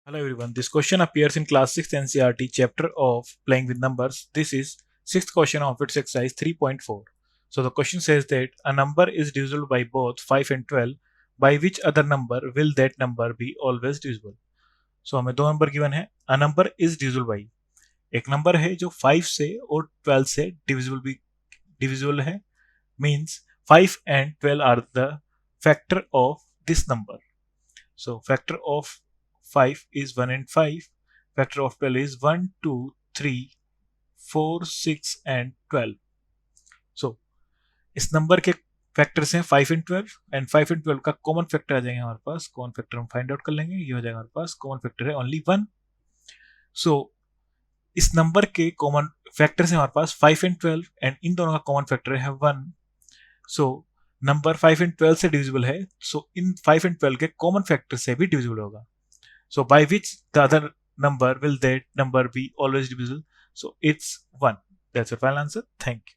Hello everyone, this question appears in class 6 NCERT chapter of playing with numbers. This is 6th question of its exercise 3.4. So the question says that a number is divisible by both 5 and 12. By which other number will that number be always divisible? So हमें दो number given है. A number is divisible by एक number है जो 5 से और 12 से divisible है, means 5 and 12 are the factor of this number. So factor of 5 is 1 and 5. Factor of 12 is 1, 2, 3, 4, 6 and 12. So इस नंबर के फैक्टर्स हैं 5 एंड 12 एंड 5 एंड 12 का कॉमन फैक्टर आ जाएंगे हमारे पास. कॉमन फैक्टर हम फाइंड आउट कर लेंगे. ये हो जाएगा हमारे पास कॉमन फैक्टर है ओनली 1. सो इस नंबर के कॉमन फैक्टर्स हैं हमारे पास 5 एंड 12 एंड इन दोनों का कॉमन फैक्टर है 1. सो नंबर 5 एंड 12 से डिविजिबल है. सो इन 5 एंड 12 के कॉमन फैक्टर से भी डिविजिबल होगा. So by which the other number will that number be always divisible? So it's 1. That's your final answer. Thank you.